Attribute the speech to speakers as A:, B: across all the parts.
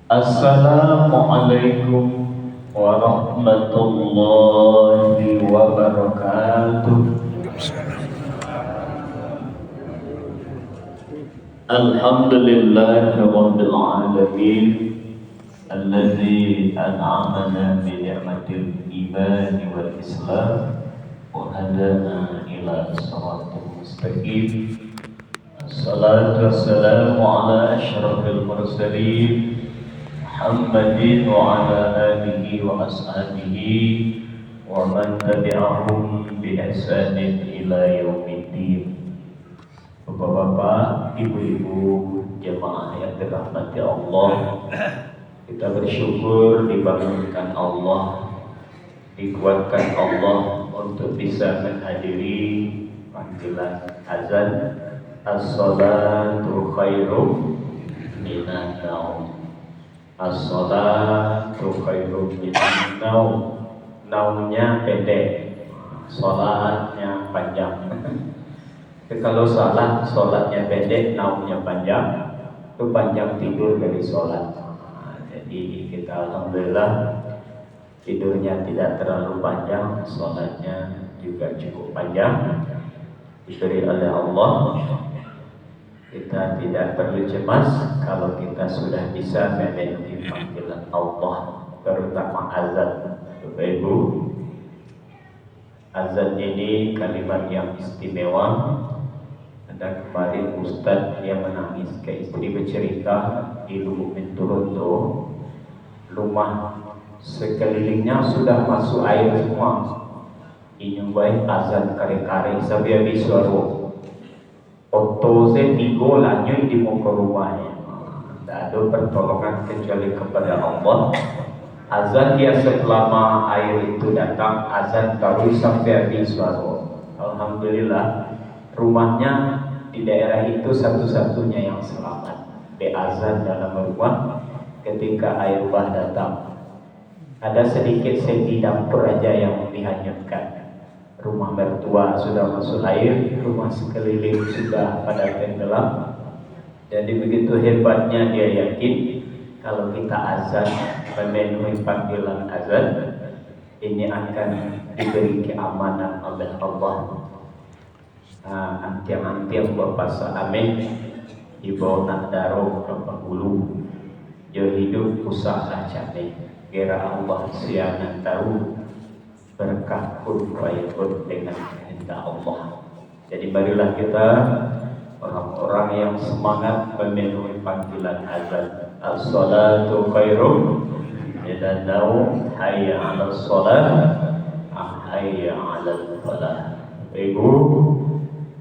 A: Assalamualaikum warahmatullahi wabarakatuh. Alhamdulillahi rabbil alamin alladzi an'amana bi ni'matil iman wal islam wa hadana ila shiratal mustaqim. Assalatu wassalamu ala asyrafil mursalin Muhammadin wa ala alihi wa ashabihi wa man tabi'ahum bi ihsanin ila yaumiddin. Bapak-bapak, ibu-ibu, jemaah yang dirahmati Allah, kita bersyukur dibangunkan Allah, dikuatkan Allah untuk bisa menghadiri panggilan azan. As-salatu khairum minan naum. As-salatu khairum minan naum. Naumnya pendek, salatnya panjang. Kalau salatnya pendek, naumnya panjang, itu panjang tidur dari salat. Jadi kita alhamdulillah tidurnya tidak terlalu panjang, salatnya juga cukup panjang, diberi oleh Allah. Kita tidak perlu cemas kalau kita sudah bisa memenuhi panggilan Allah, terutama azan. Bapak Ibu, azan ini kalimat yang istimewa. Ada kemarin Ustadz yang menangis ke istri bercerita di Lubuk Menturoto, rumah sekelilingnya sudah masuk air semua. Ini baik azan kare-kare sampai habis suara. Oto saya tigo lanjut di muka rumahnya. Tidak ada pertolongan kecuali kepada Allah. Azan dia selama air itu datang, azan terus sampai habis suara. Alhamdulillah, rumahnya di daerah itu satu-satunya yang selamat. Azan dalam rumah ketika air bah datang. Ada sedikit segi dapur aja yang dihanyutkan. Rumah mertua sudah masuk air, rumah sekeliling sudah pada tenggelam. Jadi begitu hebatnya dia yakin kalau kita azan, memenuhi panggilan azan, ini akan diberi keamanan oleh Allah. Antiang-antiang berpasa amin di bawah nadaro Bapak Hulu. Yo hidup usaha cane, kira Allah sianan tahu. Berkah kun fayakun dengan kehendak Allah. Jadi marilah kita orang-orang yang semangat memenuhi panggilan azan. As-salatu khairum minan naum. Hayya 'alas shalah, hayya 'alal falah. Ibu,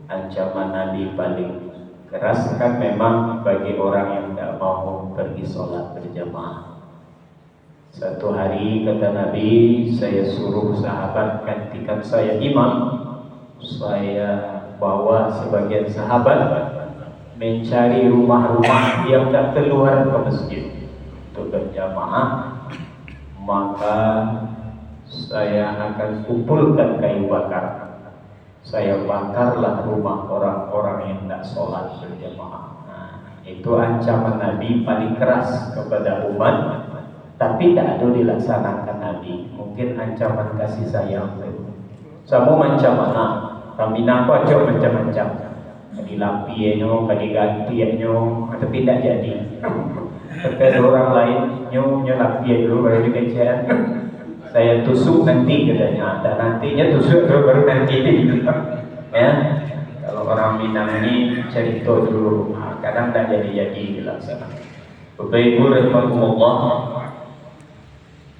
A: ancaman Nabi paling keras kan memang bagi orang yang tidak mau pergi sholat berjamaah. Satu hari kata Nabi, saya suruh sahabat gantikan saya imam. Saya bawa sebagian sahabat mencari rumah-rumah yang tak keluar ke masjid untuk berjamaah. Maka saya akan kumpulkan kayu bakar. Saya bakarlah rumah orang-orang yang tak sholat berjamaah. Itu ancaman Nabi paling keras kepada umat. Tapi tidak ada dilaksanakan Nabi. Mungkin ancaman kasih sayang. Sama macam mana? Kami nampak jauh macam-macam. Kadi lapinya, kadi gantinya, tapi tidak jadi. Kata orang lain, nyo lapi dulu baru dikejar. Saya tusuk nanti katanya. Dan nantinya tusuk baru nanti ini. Ya, kalau orang Minang ini cerita dulu. Kadang tidak jadi dilaksanakan. Bapak Ibu rahimahumullah.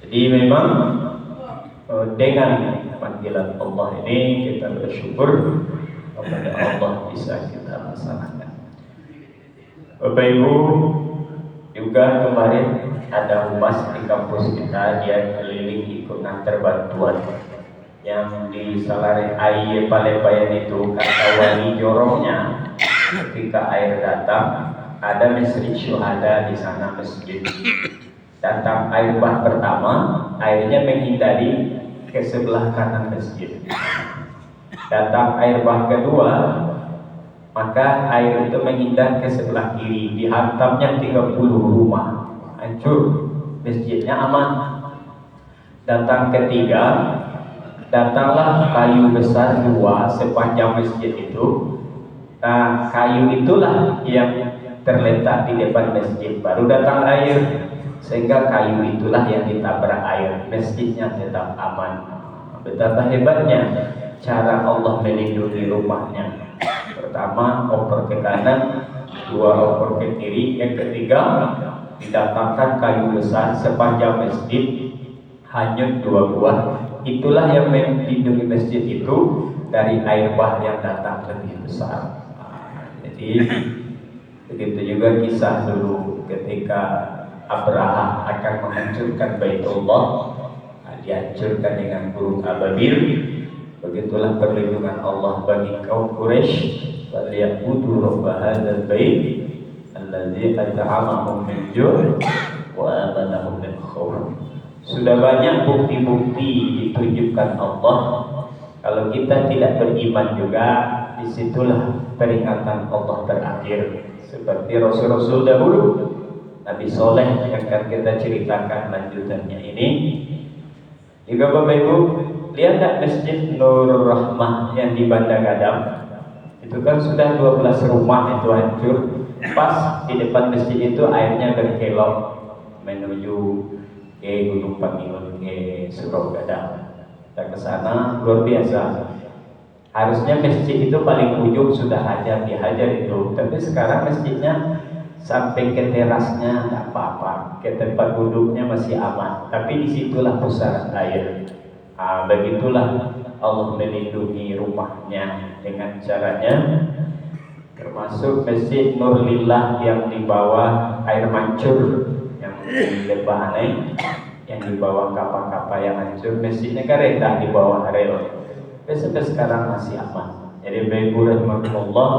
A: Jadi memang dengan panggilan Allah ini kita bersyukur kepada Allah bisa kita laksanakan. Bapak Ibu, juga kemarin ada humas di kampus kita, dia keliling ikut ngantar bantuan yang di Salare Air Palebayan itu. Kata wali jorongnya ketika air datang ada masjid syuhada di sana masjid. Datang air bah pertama, airnya menghindari ke sebelah kanan masjid. Datang air bah kedua, maka air itu menghindar ke sebelah kiri, dihantamnya 30 rumah, hancur, masjidnya aman. Datang ketiga, datanglah kayu besar 2 sepanjang masjid itu. Nah, kayu itulah yang terletak di depan masjid, baru datang air, sehingga kayu itulah yang ditabrak air, masjidnya tetap aman. Betapa hebatnya cara Allah melindungi rumahnya. Pertama, oper ke kanan, 2 oper ke kiri, yang ketiga didatangkan kayu besar sepanjang masjid, hanyut 2 buah. Itulah yang melindungi masjid itu dari air bah yang datang lebih besar. Jadi begitu juga kisah dulu ketika Abraha akan menghancurkan Baitullah, dihancurkan dengan burung ababil. Begitulah perlindungan Allah bagi kaum Quraisy. Falyabudu rabb hadzal bait allazi at'amahum min ju' wa amanahum min khauf. Sudah banyak bukti-bukti ditunjukkan Allah. Kalau kita tidak beriman juga, disitulah peringatan Allah berakhir. Seperti Rasul-Rasul dahulu, Nabi Soleh yang akan kita ceritakan lanjutannya ini. Juga Bapak Ibu, lihat tak Masjid Nurul Rahmah yang di Banda Gadang? Itu kan sudah 12 rumah itu hancur. Pas di depan masjid itu airnya berkelok menuju ke Gunung Pangilun, ke Surau Gadang. Kita ke sana luar biasa. Harusnya masjid itu paling ujung sudah dihajar itu, tapi sekarang masjidnya sampai ke terasnya tak apa-apa, ke tempat duduknya masih aman. Tapi disitulah pusaran air. Begitulah Allah melindungi rumahnya dengan caranya, termasuk Masjid Nurlillah yang di bawah air mancur, yang di Lebahan, yang di bawah kapal-kapal yang hancur. Masjidnya kan rendah di bawah rel, sampai sekarang masih aman. Jadi Bapak rahmatullah,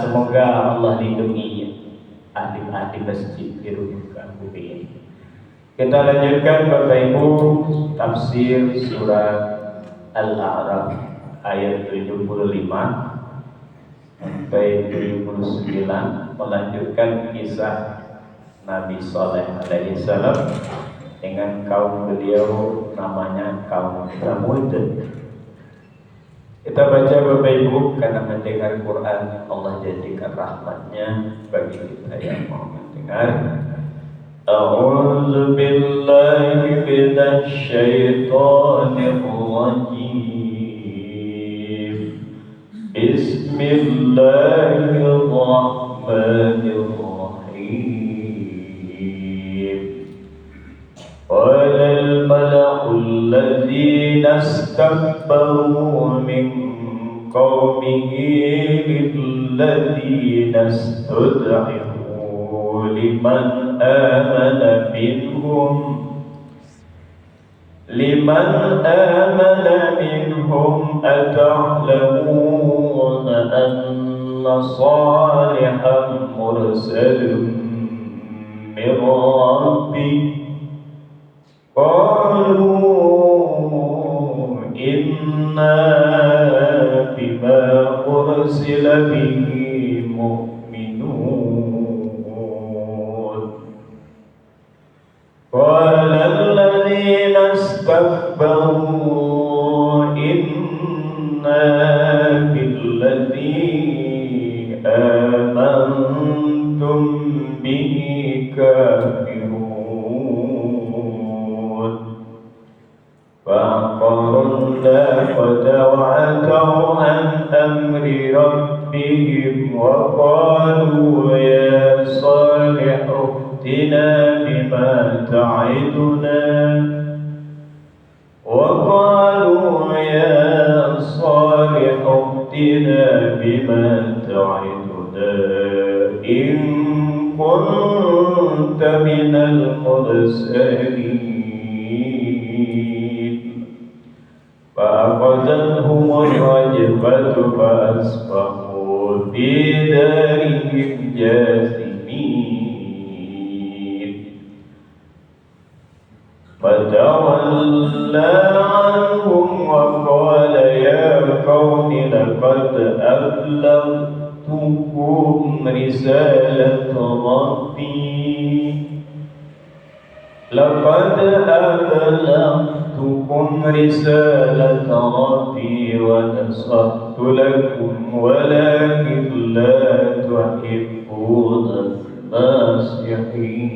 A: semoga Allah lindungi ahli-ahli masjid di rumah ini. Kita lanjutkan Bapak Ibu tafsir surat Al-A'raf ayat 75 sampai 79, melanjutkan kisah Nabi Saleh alaihi salam dengan kaum beliau namanya kaum Tsamud. Kita baca Bapak Ibu, karena mendengar Quran Allah jadikan rahmatnya bagi kita yang mau mendengar. A'udzu billahi minasy syaithanir rajim. Bismillahirrahmanirrahim. Qala al-mala'u alladhina istakbaru min qaumihi lilladhina istud'ifu liman amana minhum ata'lamuna anna Salihan mursalun min rabbih. Qalu inna bima ursila bihi mu'minun. Qala alladhina istakbaru inna billadhi amantum bihi kafirun. فَعَقَرُوا النَّاقَةَ وَعَتَوْا عَنْ أَمْرِ رَبِّهِمْ وَقَالُوا يَا صَالِحُ ائْتِنَا بِمَا تَعِدُنَا إِن كُنتَ مِنَ الْمُرْسَلِينَ. فأخذتهم الرجفة فأصبحوا في دارهم جاثمين. فتولى عنهم وقال يا قوم لقد أبلغتكم رسالة ربي لقد أبلغتكم رسالة ربي ونصحت لكم ولكن لا تحبون الناصحين.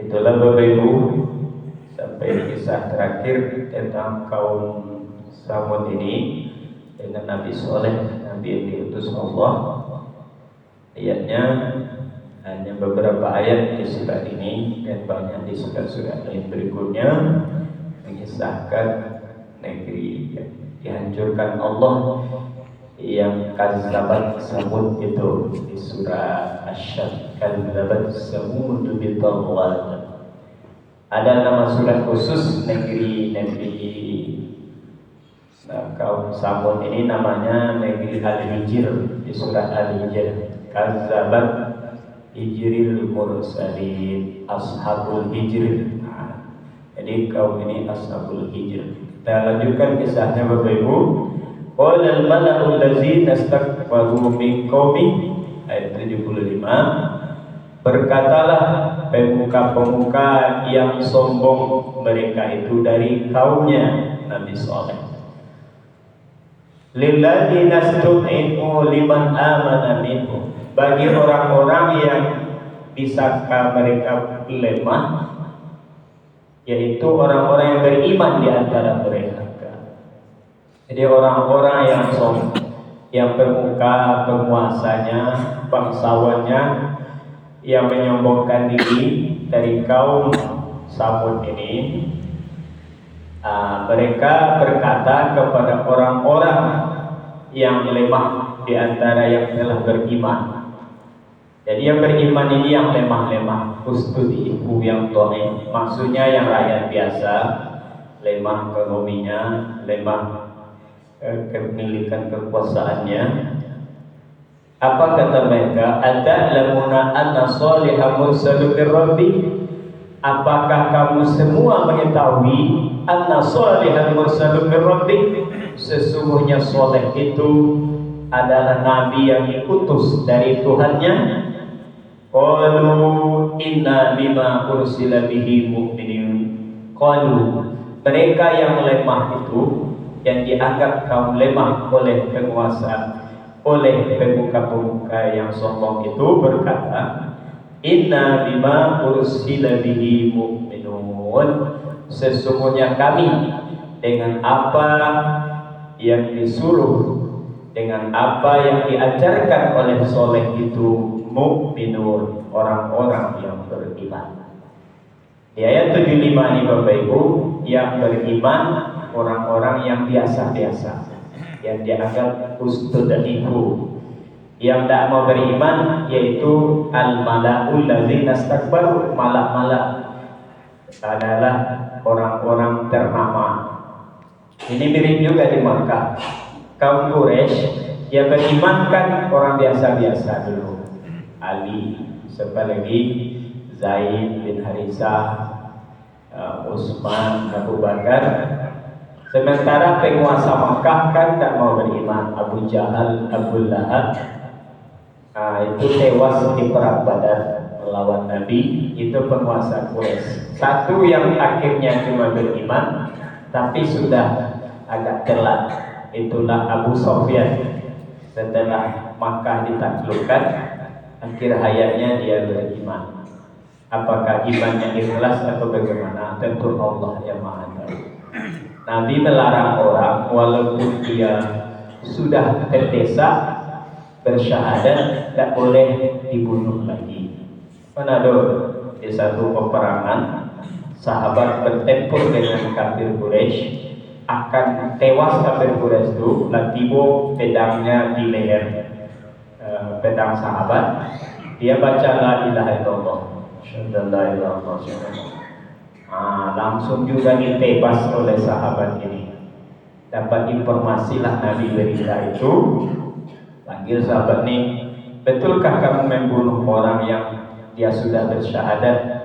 A: Itulah Bapak Ibu sampai kisah terakhir tentang kaum Samud ini dengan Nabi Soleh, Nabi yang diutus Allah. Ayatnya hanya beberapa ayat di surat ini dan banyak di surat-surat lain berikutnya mengisahkan negeri yang dihancurkan Allah yang kazzabat Samud itu di surah Asy-Syams. Kazzabat Samud bitagwal. Ada nama surat khusus negeri kaum Samud ini, namanya negeri Al-Hijr di surah Al-Hijr. Kazzabat Hijril Mursalin, Ashabul Hijr. Jadi kaum ini Ashabul Hijr. Kita lanjutkan kisahnya Bapak Ibu. Qala al-mala'u allazina istakbaru min qaumi, ayat 75. Berkatalah pemuka-pemuka yang sombong mereka itu dari kaumnya Nabi Saleh. Lilladzina istud'ifu liman amana minhum, bagi orang-orang yang disangka mereka lemah, yaitu orang-orang yang beriman di antara mereka. Jadi orang-orang yang sombong, yang pemuka, penguasanya, bangsawannya, yang menyombongkan diri dari kaum Samud ini, mereka berkata kepada orang-orang yang lemah di antara yang telah beriman. Jadi yang beriman ini yang lemah-lemah, ibu yang dhaif, maksudnya yang rakyat biasa, lemah ekonominya, lemah kepemilikan kekuasaannya. Apa kata mereka? Ata'lamuna anna Salihah mursalun min Rabbi? Apakah kamu semua mengetahui anna Salihah mursalun min Rabbi? Sesungguhnya Saleh itu adalah nabi yang diutus dari Tuhannya. Qalu inna bima ursila bihi mu'minun. Qalu, mereka yang lemah itu, yang dianggap kaum lemah oleh penguasa, oleh pemuka-pemuka yang sombong itu, berkata, inna bima ursila bihi mu'minun, sesungguhnya kami dengan apa yang disuruh, dengan apa yang diajarkan oleh Soleh itu, mu'minun, orang-orang yang beriman. Di ayat 75 ini Bapak Ibu, yang beriman orang-orang yang biasa-biasa, yang dianggap ustudaifu. Yang tidak mau beriman yaitu al-mala'ul ladzina istakbaru, malak-malak adalah orang-orang ternama. Ini mirip juga di Makkah. Kaum Quraisy yang beriman kan orang biasa-biasa dulu. Ali, siapa lagi? Zaid bin Harisah, Utsman, Abu Bakar. Sementara penguasa Makkah kan tak mau beriman. Abu Jahal, Abu Lahab, itu tewas di perang Badar melawan Nabi. Itu penguasa Quraisy. Satu yang akhirnya cuma beriman, tapi sudah agak telat. Itulah Abu Sufyan. Setelah Makkah ditaklukkan, akhir hayatnya dia beriman. Apakah imannya ikhlas atau bagaimana? Tentu Allah yang Maha Tahu. Nabi melarang orang walaupun dia sudah terdesak bersyahadat, tak boleh dibunuh lagi. Pernah di satu peperangan, sahabat bertempur dengan kafir Quraisy, akan tewas kafir Quraisy itu, tiba pedangnya di leher pedang sahabat. Dia baca la ilaha illallah, langsung juga ditebas oleh sahabat ini. Dapat informasi lah Nabi berita itu, panggil sahabat ini, betulkah kamu membunuh orang yang dia sudah bersyahadat?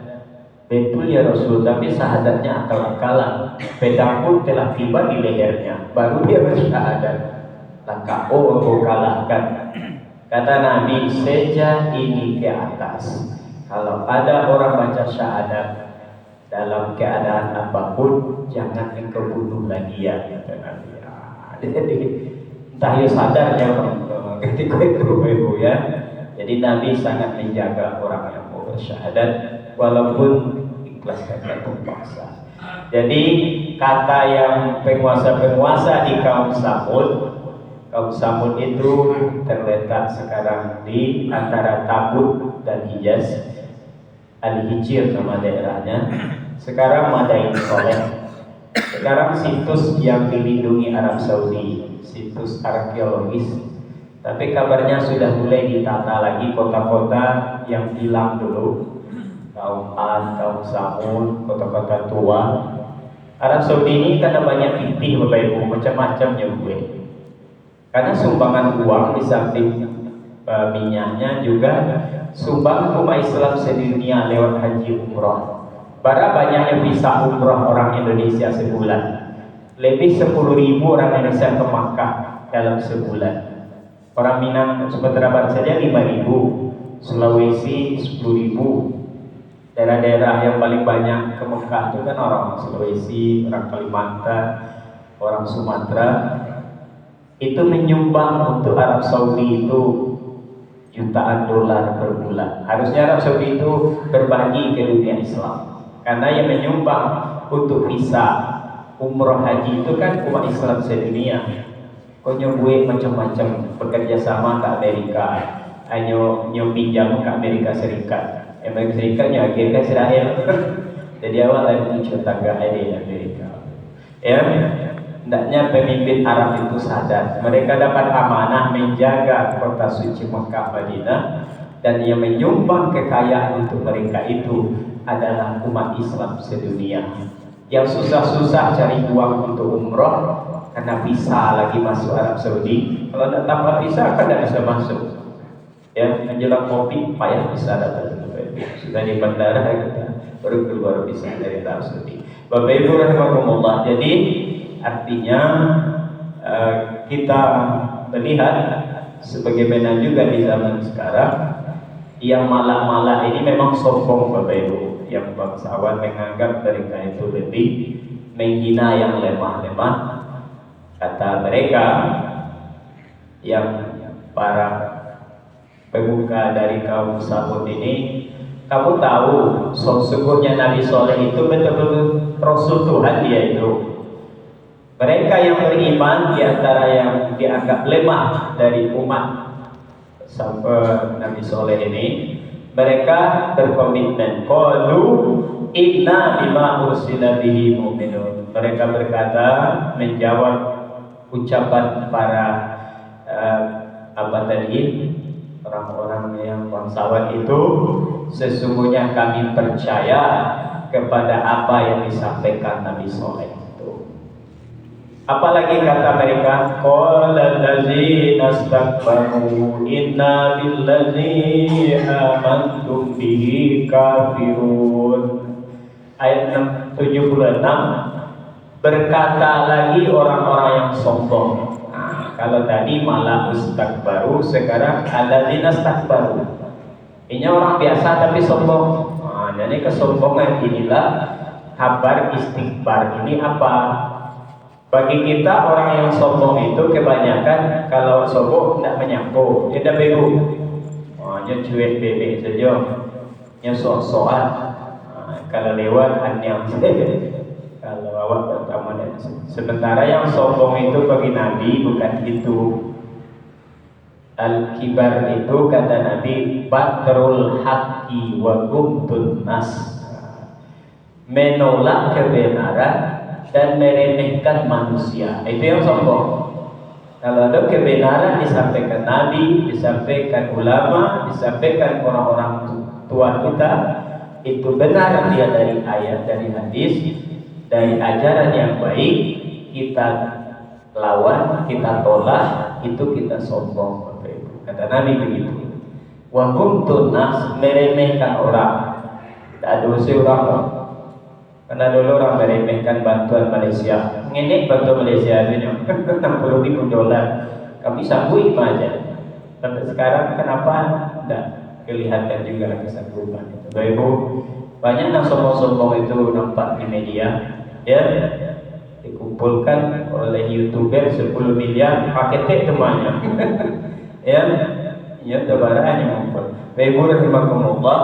A: Betul ya Rasul, tapi syahadatnya akal-akalan. Pedang pun telah tiba di lehernya, baru dia bersyahadat. laka aku kalahkan. Kata Nabi, sejak ini ke atas, kalau ada orang baca syahadat dalam keadaan apapun, jangan engkau bunuh lagi ya, kata Nabi. Jadi entah ya sadar ya orang ketika itu ibu ya. Jadi Nabi sangat menjaga orang yang mau bersyahadat walaupun ikhlas kata terpaksa. Jadi kata yang penguasa-penguasa di kaum Samud itu terletak sekarang di antara Tabuk dan Hijaz. Al-Hijr nama daerahnya. Sekarang Madain Soleh. Sekarang situs yang dilindungi Arab Saudi, situs arkeologis. Tapi kabarnya sudah mulai ditata lagi kota-kota yang hilang dulu. Kaum Ad, kaum Samud, kota-kota tua. Arab Saudi ini karena banyak pipih Bapak Ibu, macam-macam ya gue. Karena sumbangan uang di samping minyaknya juga sumbangan umat Islam sedunia lewat haji umroh. Bara banyaknya visa umroh orang Indonesia sebulan. Lebih 10.000 orang Indonesia ke Makkah dalam sebulan. Orang Minang Sumatera Barat saja 5.000, Sulawesi 10.000. Daerah-daerah yang paling banyak ke Mekah itu kan orang Sulawesi, orang Kalimantan, orang Sumatera. Itu menyumbang untuk Arab Saudi itu jutaan dolar per bulan. Harusnya Arab Saudi itu berbagi ke dunia Islam. Karena yang menyumbang untuk visa umroh haji itu kan umat Islam sedunia. Kau nyobui macam-macam bekerja sama ke Amerika, pinjam ke Amerika Serikat. Amerika Serikatnya akhirnya Israel. Jadi awal lagi tetangga di Amerika. Ya, hendaknya pemimpin Arab itu sadar mereka dapat amanah menjaga kota suci Mekah Madinah, dan yang menyumbang kekayaan untuk mereka itu adalah umat Islam sedunia. Yang susah-susah cari uang untuk umroh karena visa lagi masuk Arab Saudi. Kalau tidak tanpa visa kan tidak bisa masuk. Ya, menjelang kopi payah bisa datang. Sudah di bandara kita baru keluar visa dari Arab Saudi. Bapak Ibu rahimakumullah. Jadi artinya kita melihat sebagaimana juga di zaman sekarang yang malak-malak ini memang sombong Bapak Ibu. Yang bangsawan menganggap mereka itu lebih menghina yang lemah-lemah. Kata mereka yang para pemuka dari kaum Samud ini, kamu tahu sesungguhnya Nabi Soleh itu betul-betul Rasul Tuhan dia itu. Mereka yang beriman di antara yang dianggap lemah dari umat sampai Nabi Soleh ini, mereka berkomitmen qalu inna bima ursila bihi mu'minun. Mereka berkata menjawab ucapan para orang-orang yang bangsawan itu, sesungguhnya kami percaya kepada apa yang disampaikan Nabi Soleh itu. Apalagi kata mereka, qala allazina istakbaru inna billazi amantum bihi kafirun. Ayat 76, berkata lagi orang-orang yang sombong. Nah, kalau tadi malah istakbaru, sekarang allazina istakbaru. Ini orang biasa tapi sombong. Nah, jadi kesombongan inilah kabar istikbar ini apa? Bagi kita orang yang sombong itu kebanyakan kalau sombong tidak menyambung, dia tidak bego. Hanya cuek bebek saja, hanya sok-sokan. Kalau lewat hanya kalau awak pertama dan sementara yang sombong itu bagi Nabi bukan itu. Al-kibar itu kata Nabi batrul haqqi wa gumtun nas, menolak kebenaran dan meremehkan manusia. Itu yang sombong. Kalau ada kebenaran disampaikan Nabi, disampaikan ulama, disampaikan orang-orang tua kita, itu benar dia dari ayat, dari hadis, dari ajaran yang baik, kita lawan, kita tolak, itu kita sombong. Kata Nabi begitu. Wa gumtun nas, meremehkan orang. Tidak ada usia orang. Karena dulu orang meremehkan bantuan Malaysia. Ini bantuan Malaysia ini $60.000. kami sanggup aja. Sampai sekarang kenapa tidak kelihatan juga kesanggupan itu. Bapak Ibu, banyak yang sombong-sombong itu nampak di media, ya, dikumpulkan oleh YouTuber 10 miliar pakai tek temannya. Ya, ya tabarannya ngumpul. Bapak Ibu rahimakumullah,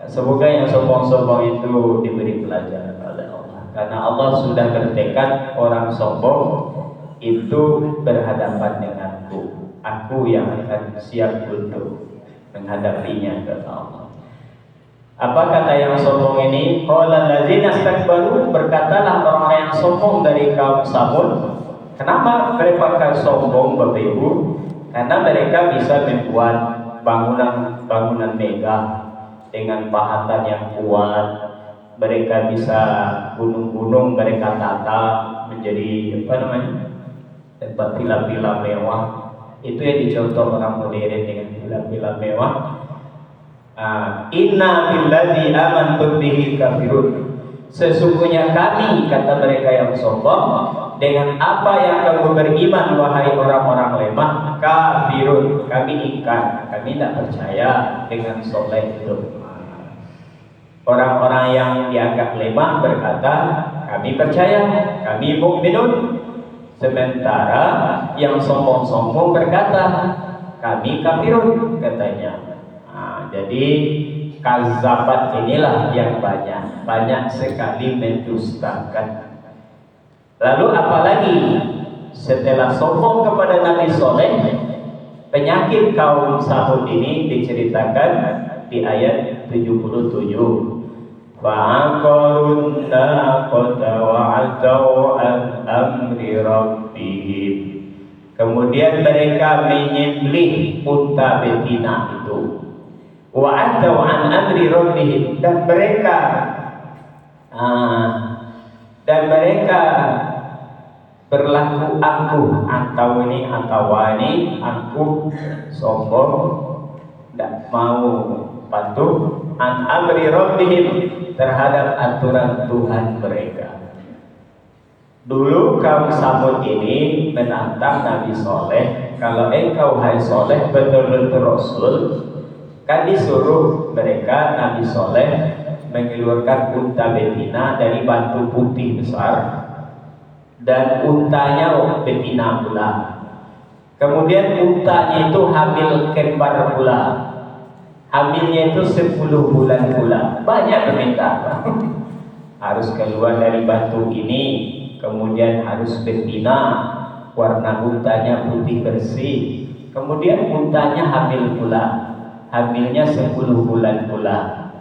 A: semoga yang sombong-sombong itu diberi pelajaran oleh Allah. Karena Allah sudah bertekad orang sombong itu berhadapan denganku. Aku yang akan siap untuk menghadapinya, kata Allah. Apa kata yang sombong ini? Qala allazina istakbaru, berkatalah orang yang sombong dari kaum Samud. Kenapa mereka sombong, Bapak Ibu? Karena mereka bisa membuat bangunan megah dengan pahatan yang kuat. Mereka bisa gunung-gunung mereka tata menjadi tempat villa-villa mewah. Itu yang dicontoh orang modern dengan villa-villa mewah. Inna billazi amantu bihi kafirun. Sesungguhnya kami, kata mereka yang sombong, dengan apa yang kamu beriman wahai orang-orang lemah, kafirun, kami ingkar, kami tidak percaya dengan soleh itu. Orang-orang yang dianggap lemah berkata, kami percaya, kami mukminun. Sementara yang sombong-sombong berkata, kami kafirun, katanya. Jadi kazabat inilah yang banyak sekali mendustakan. Lalu apalagi setelah sombong kepada Nabi Soleh, penyakit kaum Samud ini diceritakan di ayat 77. Fa'aqarun naqata wa'atau an amri rabbihim. Kemudian mereka menyembelih unta betina itu. Wa'atau an amri rabbihim, dan mereka berlaku angkuh, angkuh, sombong, tidak mau patuh an amri rabbihim, terhadap aturan Tuhan mereka. Dulu kaum Samud ini menantang Nabi Soleh, kalau engkau hai Soleh betul-betul Rasul, kan disuruh mereka Nabi Soleh mengeluarkan unta betina dari batu putih besar, dan untanya betina pula. Kemudian untanya itu hamil kembar pula. Hamilnya itu 10 bulan pula. Banyak permintaan. Harus keluar dari batu ini, kemudian harus betina, warna untanya putih bersih. Kemudian untanya hamil pula. Hamilnya 10 bulan pula.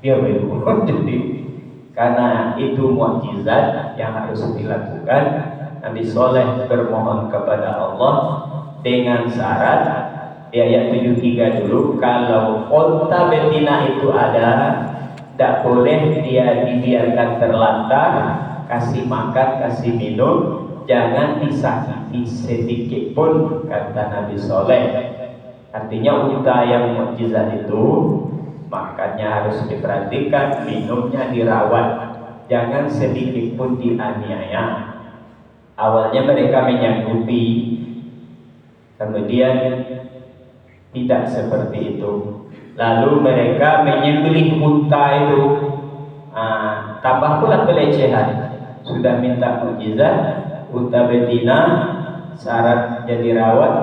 A: Ya Ibu. Jadi karena itu mukjizat yang harus dilakukan, Nabi Soleh bermohon kepada Allah dengan syarat di ayat 73 dulu, kalau unta betina itu ada, tidak boleh dia dibiarkan terlantar, kasih makan, kasih minum, jangan disakiti sedikit pun, kata Nabi Soleh. Artinya unta yang mukjizat itu makannya harus diperhatikan, minumnya dirawat, jangan sedikit pun dianiaya. Awalnya mereka menyanggupi, kemudian tidak seperti itu. Lalu mereka menyembelih unta itu, tambah pula pelecehan. Sudah minta mukjizat, unta betina, syarat jadi rawat,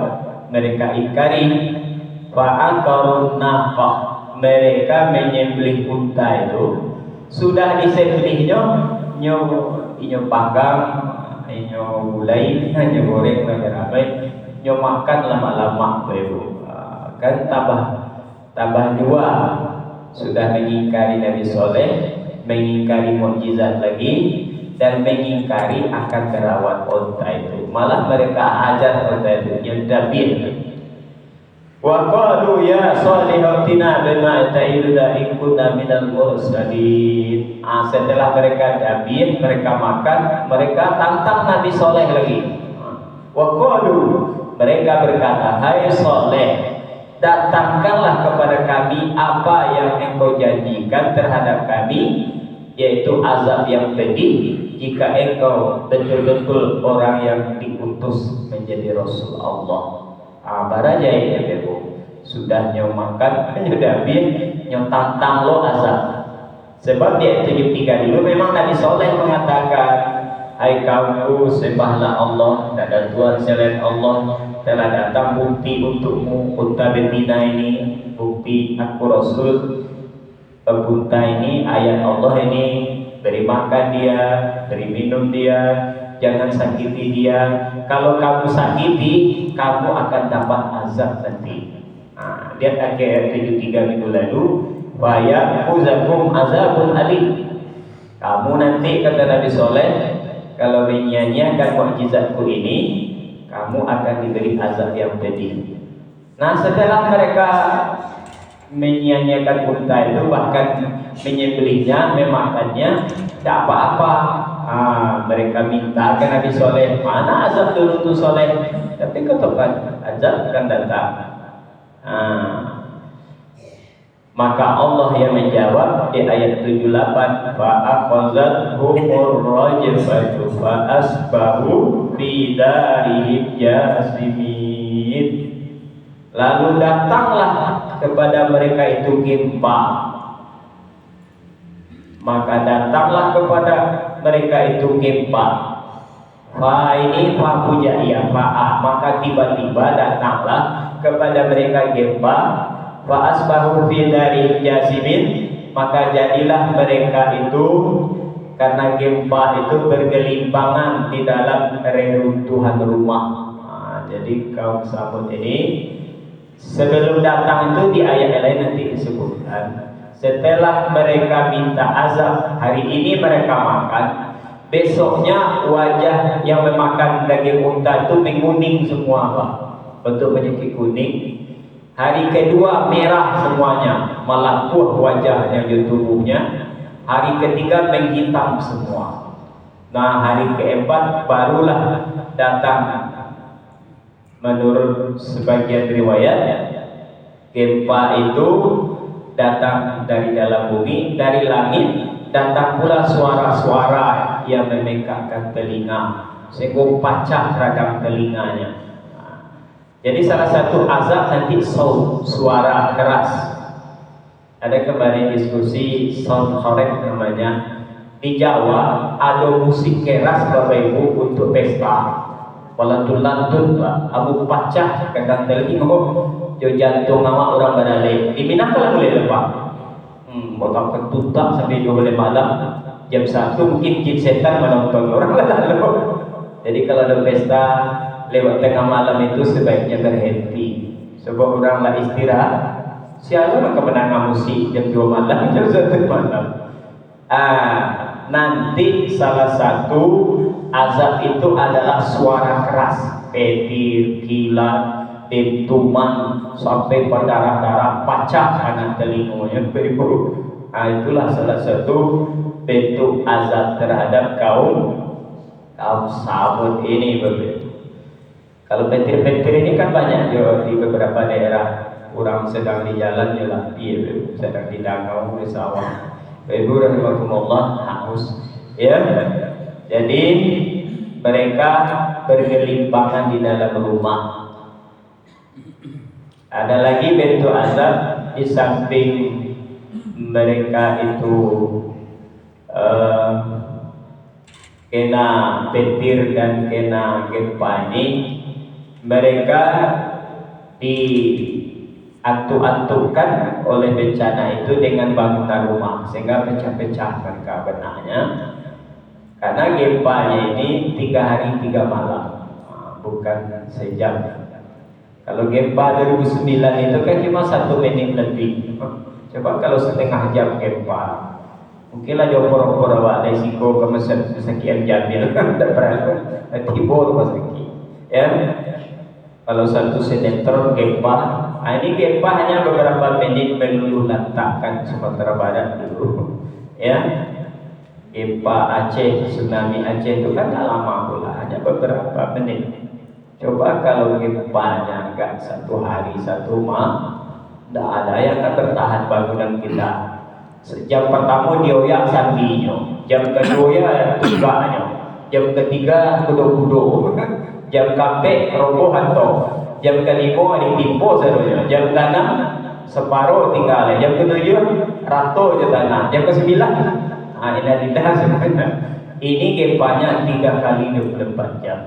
A: mereka ingkari. Fa'aqarun naqah, mereka menyembelih unta itu, sudah disembelihnya, nyo panggang, nyo gulai, nyo goreng, nyo makan lama-lama, Ibu. Kan tambah dua, sudah mengingkari Nabi Soleh, mengingkari mukjizat lagi, dan mengingkari akan merawat unta itu. Malah mereka ajar unta itu yang dabir. Wa qalu ya Salih atina bima ta'iduna in kunna minal mursalin. Setelah mereka dabir, mereka makan, mereka tantang Nabi Soleh lagi. Wa qalu, mereka berkata, hai Soleh, datangkanlah kepada kami apa yang engkau janjikan terhadap kami, yaitu azab yang pedih, jika engkau betul-betul orang yang diutus menjadi jadi Rasul Allah. Baraja ini bebo. Sudah nyo makan, nyo dabin, nyo tantang lo azab. Sebab dia 73 dulu memang Nabi Soleh mengatakan, hai kaumku, sembahlah Allah, tak ada Tuhan selain Allah. Telah datang bukti untukmu, unta betina ini, bukti aku Rasul. Unta ini ayat Allah ini, beri makan dia, beri minum dia, jangan sakiti dia. Kalau kamu sakiti, kamu akan dapat azab nanti. Lihat ayat 73 minggu lalu, wa ya'khuzakum azabun alim. Kamu nanti, kata Nabi Soleh, kalau menyanyiakan mukjizatku ini, kamu akan diberi azab yang pedih. Nah, setelah mereka menyanyiakan unta itu, bahkan menyembelihnya, memakannya, tidak apa-apa. Mereka minta ke Nabi Soleh, mana azab dulu tuh Soleh? Tapi katakan azab akan datang. Maka Allah yang menjawab di ayat 78, fa'akhadhathumur rajfatu fa'asbahu fi darihim jasimin. Lalu datanglah kepada mereka itu gempa. Maka datanglah kepada mereka itu gempa. Fa ini fa pujaiyah fa'a, maka tiba-tiba datanglah kepada mereka gempa. Fa asbahu fi darihim jasimin, maka jadilah mereka itu karena gempa itu bergelimpangan di dalam reruntuhan rumah. Jadi kaum Samud ini sebelum datang itu di ayat lain nanti disebutkan, setelah mereka minta azab, hari ini mereka makan, besoknya wajah yang memakan daging unta itu menguning semua, Pak. Bentuk penyakit kuning. Hari kedua merah semuanya, melapuh wajahnya di tubuhnya. Hari ketiga menghitam semua. Nah, hari keempat barulah datang, menurut sebagian riwayat, gempa itu datang dari dalam bumi, dari langit, datang pula suara-suara yang memekakkan telinga, sehingga pecah radang telinganya. Jadi salah satu azab nanti sound, suara keras. Ada kemarin diskusi sound horek namanya. Di Jawa ada musik keras Bapak Ibu untuk pesta. Walantun-lantun Pak, abu pecah kadang telinga, jo jantung awak orang berdalai. Di Minang kalau boleh lepas. Botak ketutak sampai 12 malam. Jam 1 mungkin jin setan menonton orang lalu. Jadi kalau ada pesta lewat tengah malam itu sebaiknya berhenti. Sebab orang lah istirahat. Siapa kemenangan musik jam 2 malam, jam 1 malam. Nanti salah satu azab itu adalah suara keras, petir, kilat, dentuman sampai berdarah-darah, pecah kanan telinganya. Itulah salah satu bentuk azab terhadap kaum Samud ini, Bapak. Kalau petir-petir ini kan banyak di beberapa daerah. Orang sedang di jalan jalan sedang di danau, di sawah. Ibu rahimahumullah haus. Ya. Jadi mereka bergelimpangan di dalam rumah. Ada lagi bentuk azab di samping mereka itu kena petir dan kena gempa ini, mereka diantuk-antukkan oleh bencana itu dengan bangunan rumah sehingga pecah-pecah mereka benahnya. Karena gempanya ini 3 hari 3 malam, bukan sejam. Kalau gempa 2009 itu kan cuma 1 menit lebih. Coba kalau setengah jam gempa, mungkinlah jauh pura-pura ada risiko kesekian jamil tidak pernah tibur masaki. Ya, kalau 1 sinetron gempa, ini gempa hanya beberapa menit meluluh lantakkan Sumatera Barat dulu. Ya. Gempa Aceh, tsunami Aceh itu kan tak lama pula, hanya beberapa menit. Coba kalau gempanya enggak 1 hari 1 malam, tidak ada yang akan bertahan bangunan kita. Jam pertama dioyak sandinya, jam kedua ya tugaknya, jam ketiga kudo-kudo. jam kape roboh atau jam kelima ditimpo sadonya, jam ke-6 separuh tinggal, jam ke-7 rato je tanah, jam ke-9 inalillah semuanya. Ini gempanya 3 kali 24 jam.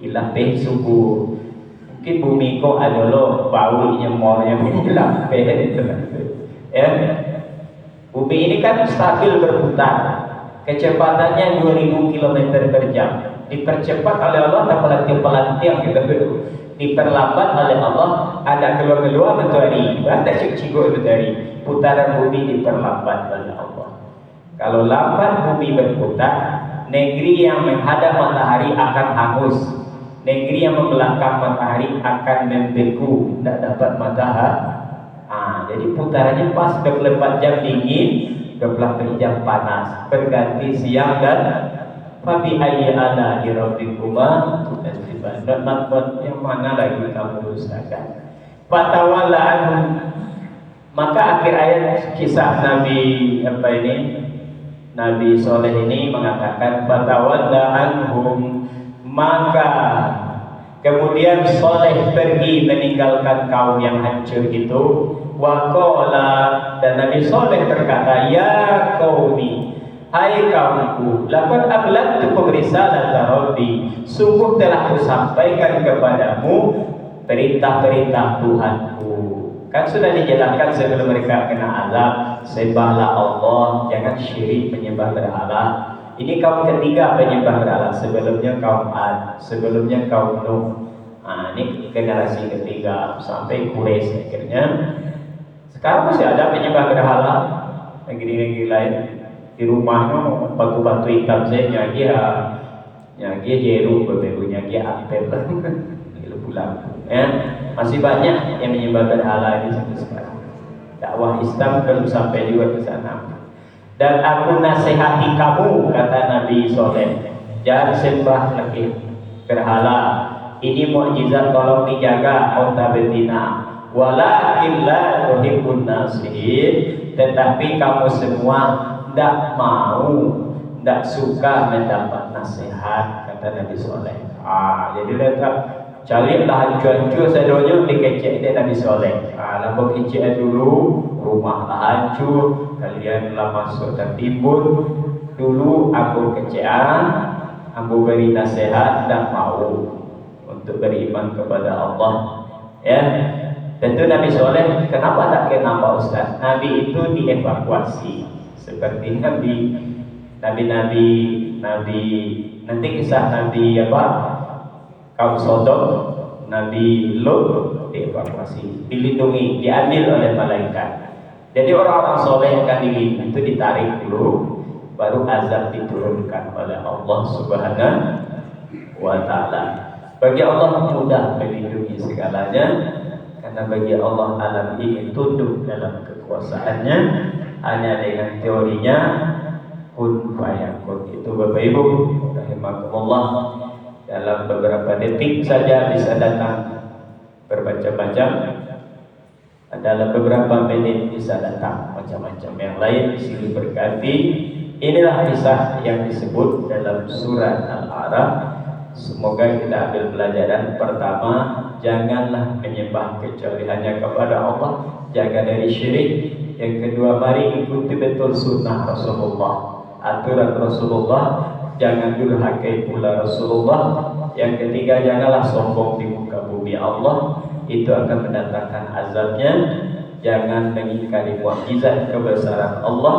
A: Ilah peh subuh. Mungkin bumi kok ada lo bau nyemornya ilah peh itu. Ya. Bumi ini kan stabil berputar. Kecepatannya 2000 km per jam. Dipercepat oleh Allah tak pelantiang kita diperlambat oleh Allah, ada keluar matahari, ada cikgu matahari. Putaran bumi diperlambat oleh Allah. Kalau lambat bumi berputar, negeri yang menghadap matahari akan hangus, negeri yang membelakang matahari akan membeku, tidak dapat matahari. Jadi putarannya pas 24 jam dingin, 24 jam panas, berganti siang dan fabi ayyi ala rabbikuma tukadziban. Yang mana lagi kamu dustakan? Fatawalla anhum. Maka akhir ayat kisah Nabi Soleh ini mengatakan fatawalla anhum, maka kemudian Soleh pergi meninggalkan kaum yang hancur itu. Waqala, dan Nabi Soleh berkata, ya qaumi, hai kaumku, laqad ablagtukum risalata rabbi, sungguh telah kusampaikan kepadamu perintah-perintah Tuhanku. Kan sudah dijelaskan sebelum mereka kena azab, sembahlah Allah, jangan syirik menyembah berhala. Ini kaum ketiga penyembah berhala, sebelumnya kaum Ad, sebelumnya kaum Nuh. Ini generasi ketiga sampai Quraisy akhirnya. Sekarang masih ada penyembah berhala negeri-negeri lain. Di rumahnya batu-batu hitam saya nyagi jeru beberu nyagi apel pulang. Masih banyak yang menyembah berhala di situ sekarang. Dakwah Islam perlu sampai juga ke sana. Dan aku nasihati kamu, kata Nabi Soleh, jangan sembah lagi berhala. Ini mukjizat, tolong dijaga onta betina. Walakin la tuhibbun nasihin, tetapi kamu semua tidak suka mendapat nasihat, kata Nabi Soleh. Jadi letak carilah hancur-hancur sadonya dikecek Nabi Soleh. Lama kecek dulu, rumah hancur, kalian lah masuk tertimbun. Dulu aku kecean, aku beri nasihat, tidak mau untuk beriman kepada Allah. Ya. Tentu Nabi Soleh, kenapa tak kena Pak Ustaz? Nabi itu dievakuasi seperti Nabi nanti kisah Nabi kaum Sodom, Nabi Lut dievakuasi, dilindungi, diambil oleh malaikat. Jadi orang-orang soleh akan dilindungi, itu ditarik dulu, baru azab diturunkan oleh Allah Subhanahu wa Ta'ala. Bagi Allah mudah melindungi segalanya. Karena bagi Allah alam ini tunduk dalam kekuasaannya, hanya dengan teorinya kun fayakun. Itu Bapak Ibu rahimakumullah, dalam beberapa detik saja bisa datang berbaca-baca, dalam beberapa menit bisa datang macam-macam yang lain silih berganti. Inilah kisah yang disebut dalam surat Al-A'raf. Semoga kita ambil pelajaran. Pertama, janganlah menyembah kecuali hanya kepada Allah, jaga dari syirik. Yang kedua, mari ikuti betul sunnah Rasulullah, aturan Rasulullah, jangan durhaka pula Rasulullah. Yang ketiga, janganlah sombong di muka bumi Allah, itu akan mendatangkan azabnya. Jangan mengingkari mukjizat kebesaran Allah,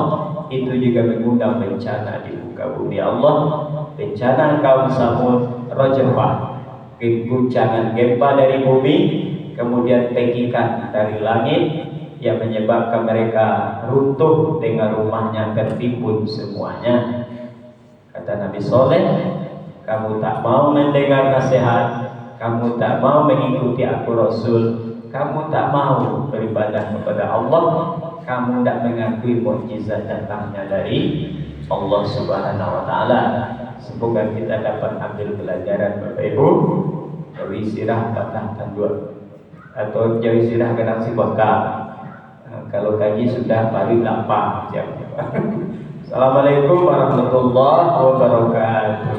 A: itu juga mengundang bencana di muka bumi Allah. Bencana kaum Samud, rajfah, guncangan gempa dari bumi, kemudian tekikan dari langit yang menyebabkan mereka runtuh dengan rumahnya tertimbun semuanya. Kata Nabi Soleh, kamu tak mau mendengar nasihat, kamu tak mau mengikuti aku Rasul, kamu tak mau beribadah kepada Allah, kamu tidak mengakui mukjizat datangnya dari Allah Subhanahu wa Ta'ala. Semoga kita dapat ambil pelajaran Bapak Ibu. Jawi sirah patah tanduk atau jawi sirah kadang si bakal. Kalau kaji sudah baru lapar jam. Assalamualaikum warahmatullahi wabarakatuh.